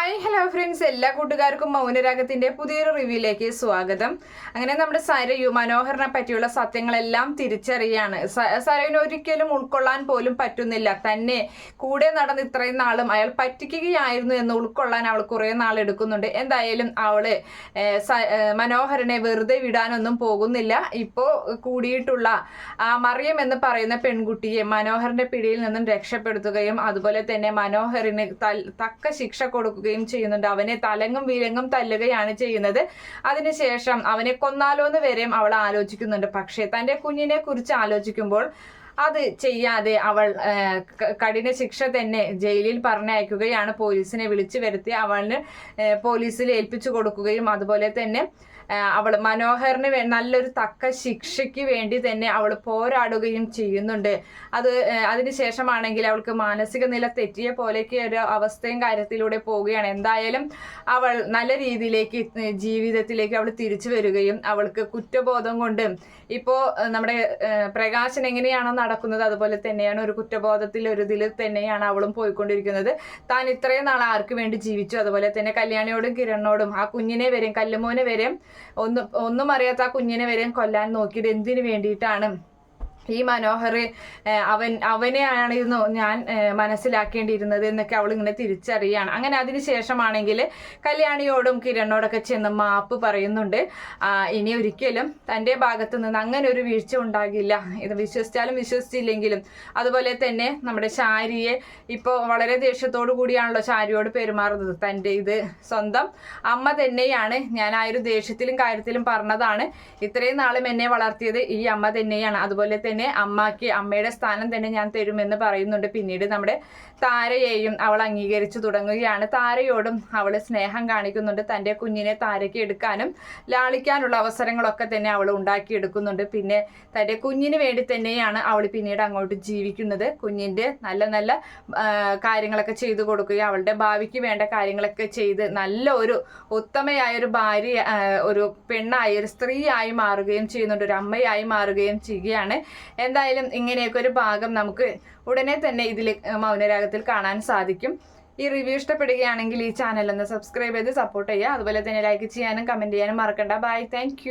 Hi hello friends, എല്ലാ കൂട്ടുകാർക്കും മൗനരാഗത്തിന്റെ പുതിയൊരു റിവ്യൂയിലേക്ക് സ്വാഗതം. അങ്ങനെ നമ്മുടെ സരയു മനോഹറിനെ പറ്റിയുള്ള സത്യങ്ങളെല്ലാം തിരിച്ചറിയാണ്. സരയുവിന് ഒരിക്കലും ഉൾക്കൊള്ളാൻ പോലും പറ്റുന്നില്ല. തന്നെ കൂടെ നടന്ന് ഇത്രയും നാളും അയാൾ പറ്റിക്കുകയായിരുന്നു എന്ന് ഉൾക്കൊള്ളാൻ അവൾ കുറെ നാൾ എടുക്കുന്നുണ്ട്. എന്തായാലും അവള് മനോഹരനെ വെറുതെ വിടാനൊന്നും പോകുന്നില്ല. ഇപ്പോ കൂടിയിട്ടുള്ള ആ മറിയം എന്ന് പറയുന്ന പെൺകുട്ടിയെ മനോഹറിന്റെ പിടിയിൽ നിന്നും രക്ഷപ്പെടുത്തുകയും അതുപോലെ തന്നെ മനോഹറിന് തക്ക ശിക്ഷ കൊടുക്കുകയും ചെയ്യുന്നുണ്ട്. അവനെ തലങ്ങും വിലങ്ങും തല്ലുകയാണ് ചെയ്യുന്നത്. അതിനുശേഷം അവനെ കൊന്നാലോന്ന് വരെയും അവൾ ആലോചിക്കുന്നുണ്ട്. പക്ഷേ തന്റെ കുഞ്ഞിനെ കുറിച്ച് ആലോചിക്കുമ്പോൾ അത് ചെയ്യാതെ അവൾ കഠിന ശിക്ഷ തന്നെ ജയിലിൽ പറഞ്ഞയക്കുകയാണ്. പോലീസിനെ വിളിച്ചു വരുത്തി അവന് പോലീസിൽ ഏൽപ്പിച്ചു കൊടുക്കുകയും അതുപോലെ തന്നെ അവൾ മനോഹറിന് നല്ലൊരു തക്ക ശിക്ഷയ്ക്ക് വേണ്ടി തന്നെ അവൾ പോരാടുകയും ചെയ്യുന്നുണ്ട്. അതിനുശേഷമാണെങ്കിൽ അവൾക്ക് മാനസിക നില തെറ്റിയ പോലെയൊക്കെ ഒരു അവസ്ഥയും കാര്യത്തിലൂടെ പോവുകയാണ്. എന്തായാലും അവൾ നല്ല രീതിയിലേക്ക് ജീവിതത്തിലേക്ക് അവൾ തിരിച്ചു വരികയും അവൾക്ക് കുറ്റബോധം കൊണ്ട് ഇപ്പോൾ നമ്മുടെ പ്രകാശൻ എങ്ങനെയാണോ നടക്കുന്നത് അതുപോലെ തന്നെയാണ് ഒരു കുറ്റബോധത്തിൽ ഒരു ഇതിൽ തന്നെയാണ് അവളും പോയിക്കൊണ്ടിരിക്കുന്നത്. താൻ ഇത്രയും നാൾ ആർക്ക് വേണ്ടി ജീവിച്ചു, അതുപോലെ തന്നെ കല്യാണിയോടും കിരണിനോടും ആ കുഞ്ഞിനെ വരെയും കല്ലുമോനെ വരെയും ഒന്നും അറിയാത്ത ആ കുഞ്ഞിനെ വരെയും കൊല്ലാൻ നോക്കിയത് എന്തിനു വേണ്ടിയിട്ടാണ്? ഈ മനോഹർ അവനെയായിരുന്നു ഞാൻ മനസ്സിലാക്കേണ്ടിയിരുന്നത് എന്നൊക്കെ അവൾ ഇങ്ങനെ തിരിച്ചറിയാണ്. അങ്ങനെ അതിനുശേഷമാണെങ്കിൽ കല്യാണിയോടും കിരണിനോടൊക്കെ ചെന്ന് മാപ്പ് പറയുന്നുണ്ട്. ഇനി ഒരിക്കലും തൻ്റെ ഭാഗത്ത് നിന്ന് അങ്ങനെ ഒരു വീഴ്ച ഉണ്ടാകില്ല. ഇത് വിശ്വസിച്ചാലും വിശ്വസിച്ചില്ലെങ്കിലും അതുപോലെ തന്നെ നമ്മുടെ ശാരിയെ ഇപ്പോൾ വളരെ ദേഷ്യത്തോടു കൂടിയാണല്ലോ ശാരിയോട് പെരുമാറുന്നത്. തൻ്റെ ഇത് സ്വന്തം അമ്മ തന്നെയാണ്. ഞാൻ ആ ഒരു ദേഷ്യത്തിലും കാര്യത്തിലും പറഞ്ഞതാണ്. ഇത്രയും നാളും എന്നെ വളർത്തിയത് ഈ അമ്മ തന്നെയാണ്. അതുപോലെ തന്നെ അമ്മയുടെ സ്ഥാനം തന്നെ ഞാൻ തരുമെന്ന് പറയുന്നുണ്ട്. പിന്നീട് നമ്മുടെ താരയെയും അവൾ അംഗീകരിച്ചു തുടങ്ങുകയാണ്. താരയോടും അവൾ സ്നേഹം കാണിക്കുന്നുണ്ട്. തൻ്റെ കുഞ്ഞിനെ താരയ്ക്ക് എടുക്കാനും ലാളിക്കാനുള്ള അവസരങ്ങളൊക്കെ തന്നെ അവൾ ഉണ്ടാക്കിയെടുക്കുന്നുണ്ട്. പിന്നെ തൻ്റെ കുഞ്ഞിന് വേണ്ടി തന്നെയാണ് അവൾ പിന്നീട് അങ്ങോട്ട് ജീവിക്കുന്നത്. കുഞ്ഞിൻ്റെ നല്ല നല്ല കാര്യങ്ങളൊക്കെ ചെയ്തു കൊടുക്കുകയും അവളുടെ ഭാവിക്ക് വേണ്ട കാര്യങ്ങളൊക്കെ ചെയ്ത് നല്ല ഒരു ഉത്തമയായ ഒരു ഭാര്യ, ഒരു പെണ്ണായി, ഒരു സ്ത്രീയായി മാറുകയും ചെയ്യുന്നുണ്ട്. ഒരു അമ്മയായി മാറുകയും ചെയ്യുകയാണ്. എന്തായാലും ഇങ്ങനെയൊക്കെ ഒരു ഭാഗം നമുക്ക് ഉടനെ തന്നെ ഇതിൽ മൗനരാഗത്തിൽ കാണാൻ സാധിക്കും. ഈ റിവ്യൂ ഇഷ്ടപ്പെടുകയാണെങ്കിൽ ഈ ചാനൽ ഒന്ന് സബ്സ്ക്രൈബ് ചെയ്ത് സപ്പോർട്ട് ചെയ്യുക. അതുപോലെ തന്നെ ലൈക്ക് ചെയ്യാനും കമൻറ്റ് ചെയ്യാനും മറക്കണ്ട. By, thank